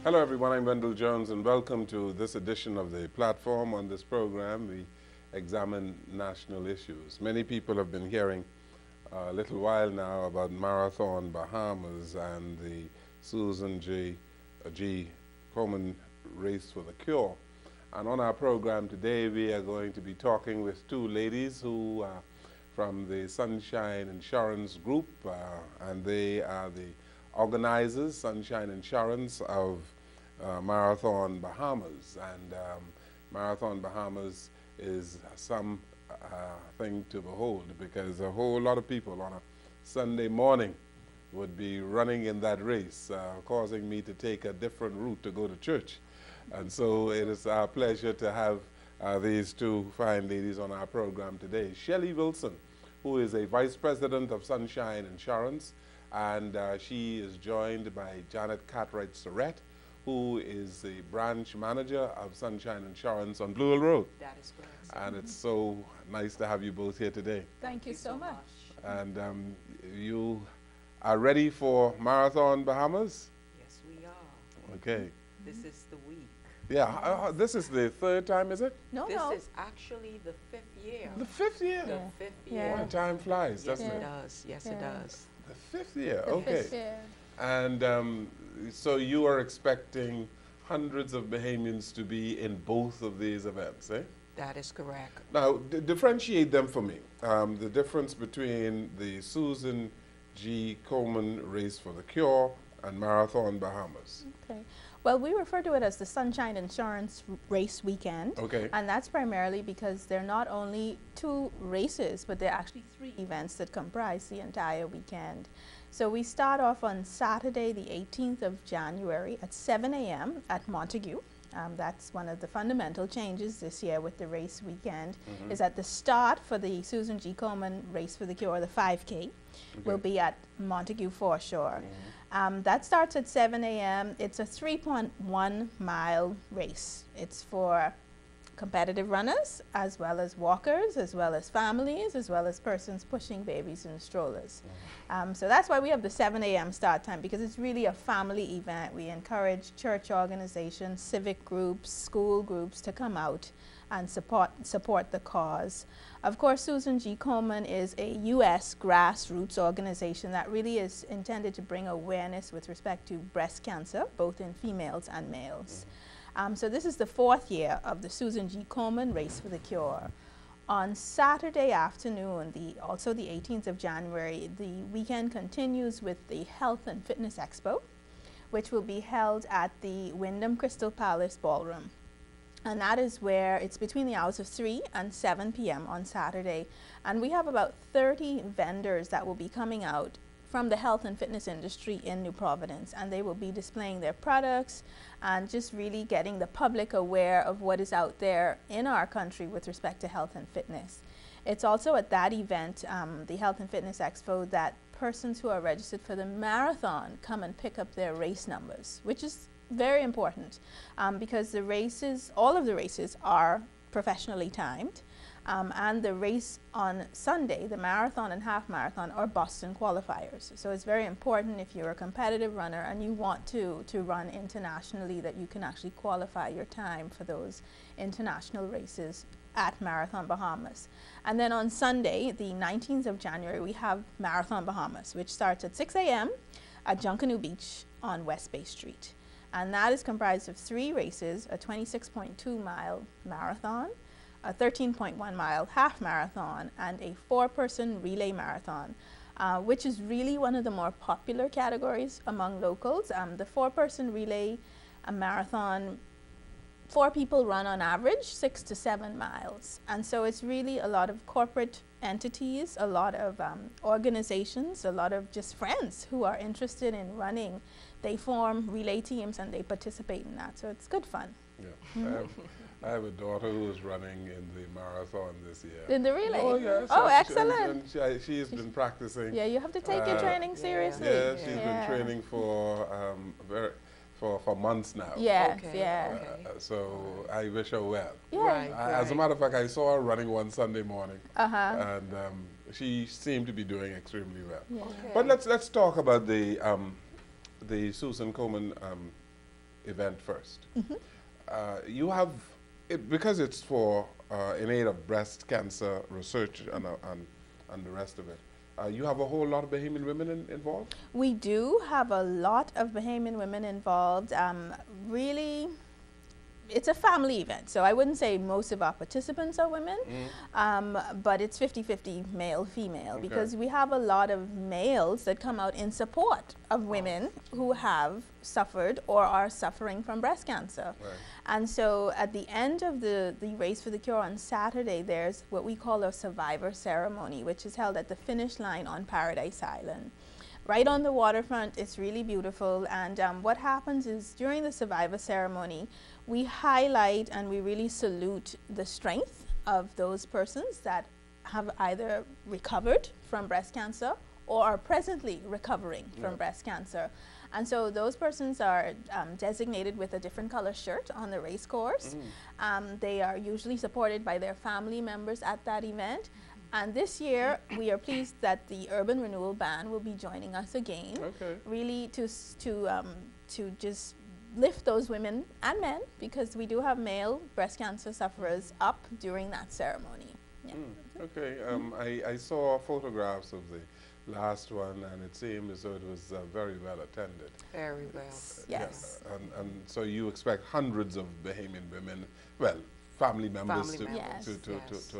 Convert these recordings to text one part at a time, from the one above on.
Hello everyone, I'm Wendell Jones and welcome to this edition of the platform. On this program we examine national issues. Many people have been hearing a little while now about Marathon Bahamas and the Susan G. Komen Race for the Cure. And on our program today we are going to be talking with two ladies who are from the Sunshine Insurance Group, and they are the organizers, Sunshine Insurance, of Marathon Bahamas. And Marathon Bahamas is some thing to behold, because a whole lot of people on a Sunday morning would be running in that race, causing me to take a different route to go to church. And so it is our pleasure to have these two fine ladies on our program today. Shelly Wilson, who is a Vice President of Sunshine Insurance, and she is joined by Janet Cartwright Serrette, who is the branch manager of Sunshine Insurance on Blue Hill Road. That is correct. And it's so nice to have you both here today. Thank you so much. And you are ready for Marathon Bahamas? Yes, we are. Okay. This is the week. Yeah, this is the third time, is it? No, This no. is actually the 5th year. The fifth year? The Yeah. 5th Yeah. year. Boy, time flies, Yes, doesn't it it? does. Yes, it Yeah. does. The fifth year, The okay. fifth year. And so you are expecting hundreds of Bahamians to be in both of these events, eh? That is correct. Now, differentiate them for me. The difference between the Susan G. Komen Race for the Cure and Marathon Bahamas. Okay. Well, we refer to it as the Sunshine Insurance Race Weekend. Okay. And that's primarily because they're not only two races, but they're actually three events that comprise the entire weekend. So we start off on Saturday, the 18th of January at 7 a.m. at Montague. That's one of the fundamental changes this year with the race weekend, is at the start for the Susan G. Komen Race for the Cure, the 5K, will be at Montague Foreshore. That starts at 7 a.m. It's a 3.1 mile race. It's for competitive runners, as well as walkers, as well as families, as well as persons pushing babies in strollers. So that's why we have the 7 a.m. start time, because it's really a family event. We encourage church organizations, civic groups, school groups to come out and support the cause. Of course, Susan G. Komen is a U.S. grassroots organization that really is intended to bring awareness with respect to breast cancer, both in females and males. So this is the 4th year of the Susan G. Komen Race for the Cure. On Saturday afternoon, also the 18th of January, the weekend continues with the Health and Fitness Expo, which will be held at the Wyndham Crystal Palace Ballroom. And that is where it's between the hours of 3 and 7 p.m. on Saturday. And we have about 30 vendors that will be coming out from the health and fitness industry in New Providence, and they will be displaying their products and just really getting the public aware of what is out there in our country with respect to health and fitness. It's also at that event, the Health and Fitness Expo, that persons who are registered for the marathon come and pick up their race numbers, which is very important, because the races, all of the races are professionally timed. And the race on Sunday, the marathon and half marathon, are Boston qualifiers. So it's very important, if you're a competitive runner and you want to run internationally, that you can actually qualify your time for those international races at Marathon Bahamas. And then on Sunday, the 19th of January, we have Marathon Bahamas, which starts at 6 a.m. at Junkanoo Beach on West Bay Street. And that is comprised of 3 races, a 26.2 mile marathon, a 13.1 mile half marathon, and a 4-person relay marathon, which is really one of the more popular categories among locals. The 4-person relay marathon, 4 people run on average 6 to 7 miles. And so it's really a lot of corporate entities, a lot of organizations, a lot of just friends who are interested in running. They form relay teams and they participate in that. So it's good fun. Yeah. I have a daughter who is running in the marathon this year. In the relay? Oh, yes. Oh, excellent. She's been practicing. Yeah, you have to take your training seriously. Yeah, she's been training for months now. Yes, Okay, yeah. okay. So I wish her well. Yeah. Right, As a matter of fact, I saw her running one Sunday morning, Uh-huh. and she seemed to be doing extremely well. Yeah. Okay. But let's talk about the Susan Komen event first. You have, because it's for in aid of breast cancer research and the rest of it, you have a whole lot of Bahamian women involved? We do have a lot of Bahamian women involved. Really, it's a family event, so I wouldn't say most of our participants are women, but it's 50-50 male-female, because we have a lot of males that come out in support of women who have suffered or are suffering from breast cancer. Right. And so at the end of the Race for the Cure on Saturday, there's what we call a survivor ceremony, which is held at the finish line on Paradise Island. Right on the waterfront. It's really beautiful, and what happens is during the survivor ceremony, we highlight and we really salute the strength of those persons that have either recovered from breast cancer or are presently recovering from breast cancer. And so those persons are designated with a different color shirt on the race course. They are usually supported by their family members at that event. And this year, we are pleased that the Urban Renewal Band will be joining us again, really to just lift those women and men, because we do have male breast cancer sufferers up during that ceremony. I saw photographs of the last one, and it seemed as though it was very well attended. Very well. Yes. And so you expect hundreds of Bahamian women, well, family members, to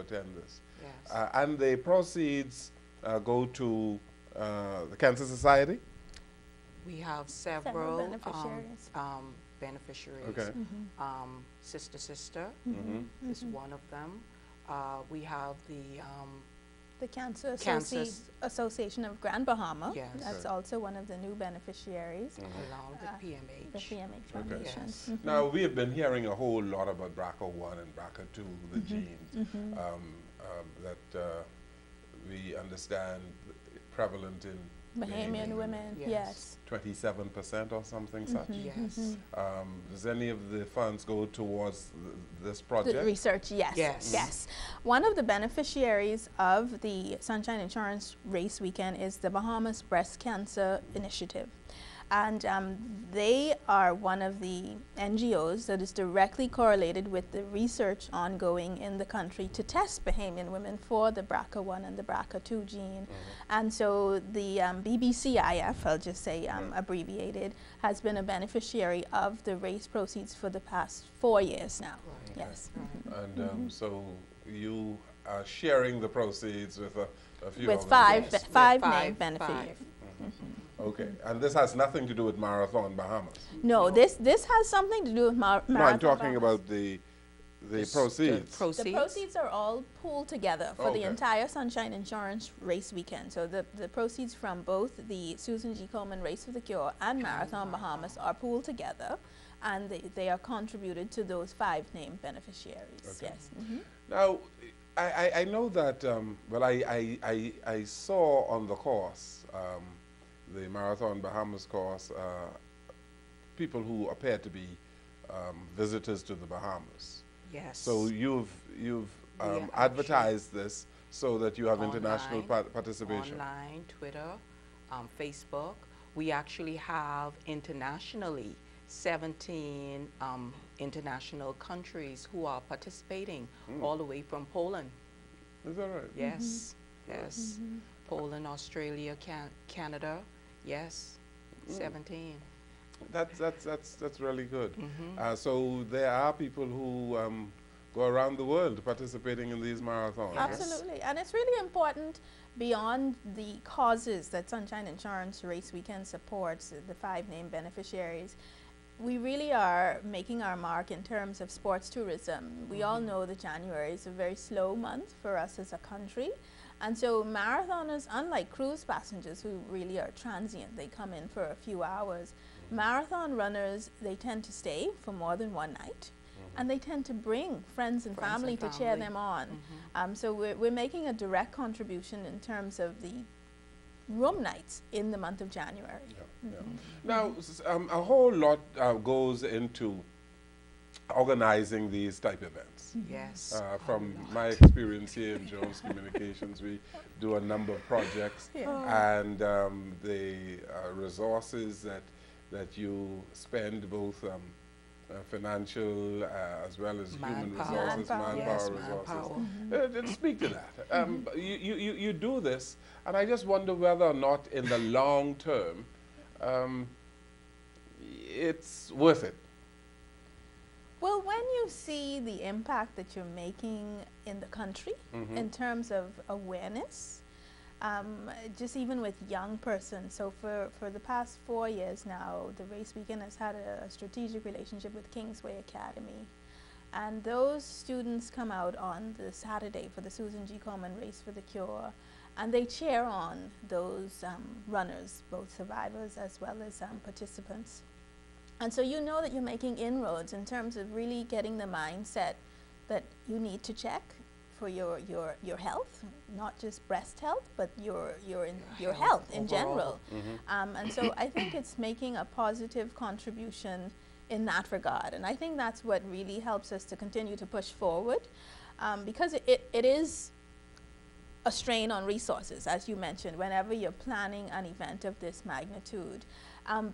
attend this. Yes. And the proceeds go to the Cancer Society? We have several beneficiaries. Beneficiaries. Okay. Sister is one of them. We have the Cancer Cancer Association of Grand Bahama. Yes. That's also one of the new beneficiaries. along with PMH. The PMH Foundation. Yes. Now, we have been hearing a whole lot about BRCA1 and BRCA2, the genes, that we understand prevalent in Bahamian women, yes. 27% or something such. Yes. Does any of the funds go towards this project? The research, yes. Yes. One of the beneficiaries of the Sunshine Insurance Race Weekend is the Bahamas Breast Cancer Initiative. And they are one of the NGOs that is directly correlated with the research ongoing in the country to test Bahamian women for the BRCA1 and the BRCA2 gene. And so the BBCIF, I'll just say abbreviated, has been a beneficiary of the race proceeds for the past 4 years now. Yes. And so you are sharing the proceeds with a few with organizations. five named beneficiaries. Okay, and this has nothing to do with Marathon Bahamas? No, this has something to do with Marathon No, I'm talking Bahamas. about the proceeds. The proceeds are all pooled together for the entire Sunshine Insurance Race Weekend. So the proceeds from both the Susan G. Komen Race for the Cure and Marathon Bahamas are pooled together, and they are contributed to those 5 named beneficiaries. Yes. Now, I know that, well, I saw on the course, the Marathon Bahamas course, people who appear to be visitors to the Bahamas. Yes. So you've advertised this so that you have international participation. Online, Twitter, Facebook. We actually have internationally 17 international countries who are participating, all the way from Poland. Is that right? Yes. Yes. Poland, Australia, Canada. Yes. 17. That's really good. So there are people who go around the world participating in these marathons. Absolutely, and it's really important beyond the causes that Sunshine Insurance Race Weekend supports, the 5 named beneficiaries. We really are making our mark in terms of sports tourism. We all know that January is a very slow month for us as a country. And so marathoners, unlike cruise passengers who really are transient, they come in for a few hours. Marathon runners, they tend to stay for more than 1 night. And they tend to bring friends and family to cheer them on. So we're making a direct contribution in terms of the room nights in the month of January. Now, a whole lot goes into organizing these type events. Yes. From my experience here in Jones Communications, we do a number of projects, and the resources that that you spend both financial as well as human resources, manpower Yes, resources. manpower. Speak to that. You do this, and I just wonder whether or not in the long term it's worth it. Well, when you see the impact that you're making in the country in terms of awareness, just even with young persons. So for the past 4 years now, the Race Weekend has had a strategic relationship with Kingsway Academy. And those students come out on the Saturday for the Susan G. Komen Race for the Cure, and they cheer on those runners, both survivors as well as participants. And so you know that you're making inroads in terms of really getting the mindset that you need to check for your health, not just breast health, but your health in general. And so I think it's making a positive contribution in that regard. And I think that's what really helps us to continue to push forward, because it is a strain on resources, as you mentioned, whenever you're planning an event of this magnitude.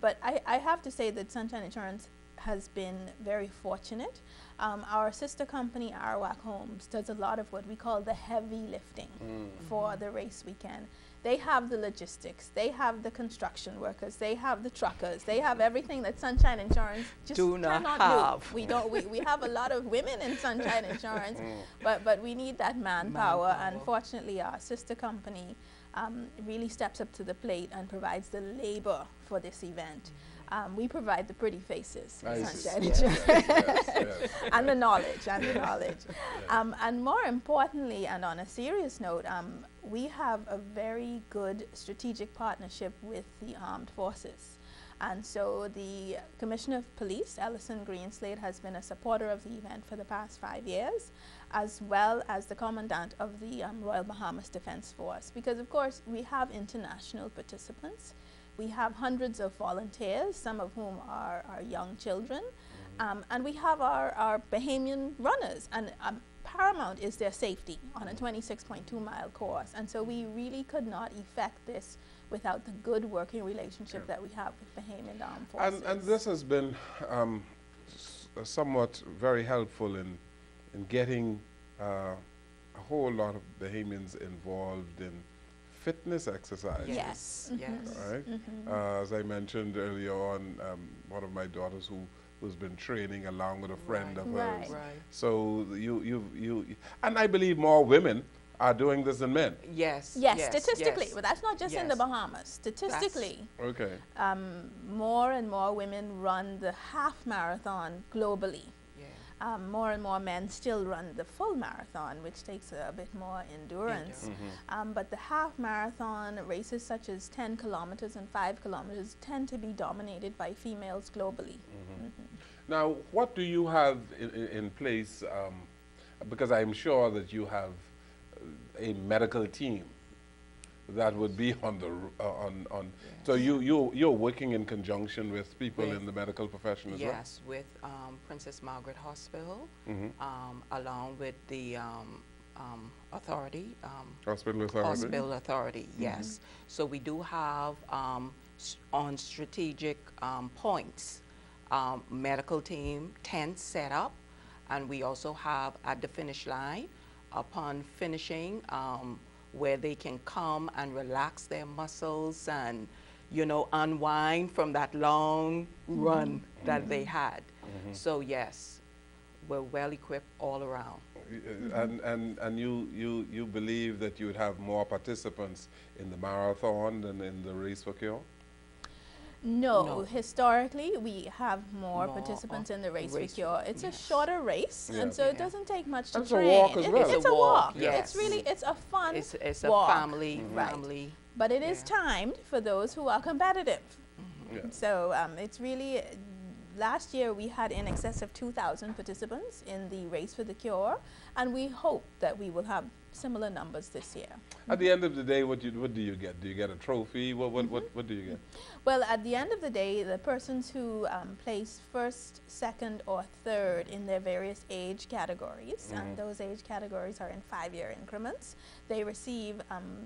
But I have to say that Sunshine Insurance has been very fortunate. Our sister company, Arawak Homes, does a lot of what we call the heavy lifting for the Race Weekend. They have the logistics, they have the construction workers, they have the truckers, they have everything that Sunshine Insurance just cannot do. We have a lot of women in Sunshine Insurance, but we need that manpower. And fortunately, our sister company really steps up to the plate and provides the labor for this event. We provide the pretty faces, Sunshine Insurance, and the knowledge, and more importantly, and on a serious note, we have a very good strategic partnership with the armed forces. And so the Commissioner of Police, Ellison Greenslade, has been a supporter of the event for the past 5 years, as well as the Commandant of the Royal Bahamas Defense Force, because of course we have international participants. We have hundreds of volunteers, some of whom are young children, and we have our Bahamian runners, and paramount is their safety on a 26.2-mile course. And so we really could not effect this without the good working relationship that we have with Bahamian Armed Forces. And this has been somewhat very helpful in getting a whole lot of Bahamians involved in fitness exercise. Yes, yes. Right? As I mentioned earlier on, one of my daughters who's been training along with a friend of hers. So you and I believe more women are doing this than men. Yes, statistically, but that's not just in the Bahamas. Statistically, more and more women run the half marathon globally. More and more men still run the full marathon, which takes a bit more endurance. But the half marathon races such as 10 kilometers and 5 kilometers tend to be dominated by females globally. Now, what do you have in place? Because I'm sure that you have a medical team that would be on the so you're working in conjunction with people in the medical profession as well? Yes, with Princess Margaret Hospital, along with the authority. Hospital Authority? Hospital Authority, yes. So we do have on strategic points, medical team, tents set up, and we also have at the finish line, upon finishing, where they can come and relax their muscles and, you know, unwind from that long run that they had. So yes, we're well equipped all around. And you believe that you would have more participants in the marathon than in the Race for Cure? No, historically we have more participants in the Race for Cure. It's a shorter race, and so it doesn't take much to train. It's a walk as well. It's a walk. Yes. It's a fun it's walk. A family. But it is timed for those who are competitive. So it's really, last year we had in excess of 2,000 participants in the Race for the Cure, and we hope that we will have similar numbers this year. At the end of the day, what do you get? Do you get a trophy? What do you get? Well, at the end of the day, the persons who place first, second, or third in their various age categories, and those age categories are in 5-year increments, they receive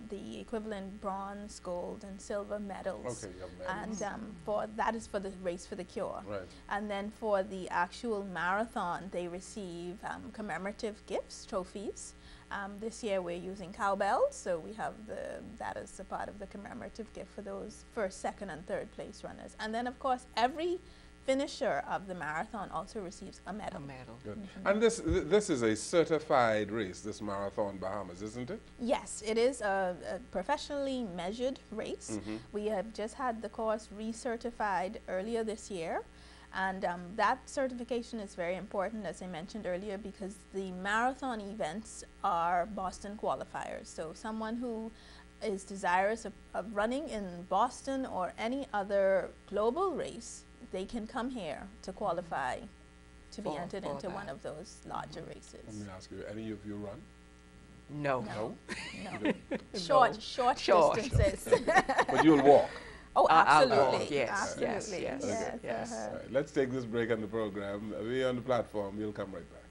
the equivalent bronze, gold, and silver medals. Okay, you have medals. And that is for the Race for the Cure. Right. And then for the actual marathon, they receive commemorative gifts, trophies. This year we're using cowbells, so we have that as a part of the commemorative gift for those first, second, and third place runners. And then, of course, every finisher of the marathon also receives a medal. Good. And this is a certified race, this Marathon Bahamas, isn't it? Yes, it is a professionally measured race. We have just had the course recertified earlier this year. And that certification is very important, as I mentioned earlier, because the marathon events are Boston qualifiers. So someone who is desirous of running in Boston or any other global race, they can come here to qualify to be entered into one of those larger races. Let me ask you, any of you run? No. No. No. Short distances. But you'll walk? Oh, absolutely. Yes, absolutely. yes, Yes. yes. All right, let's take this break on the program. We're on the platform. We'll come right back.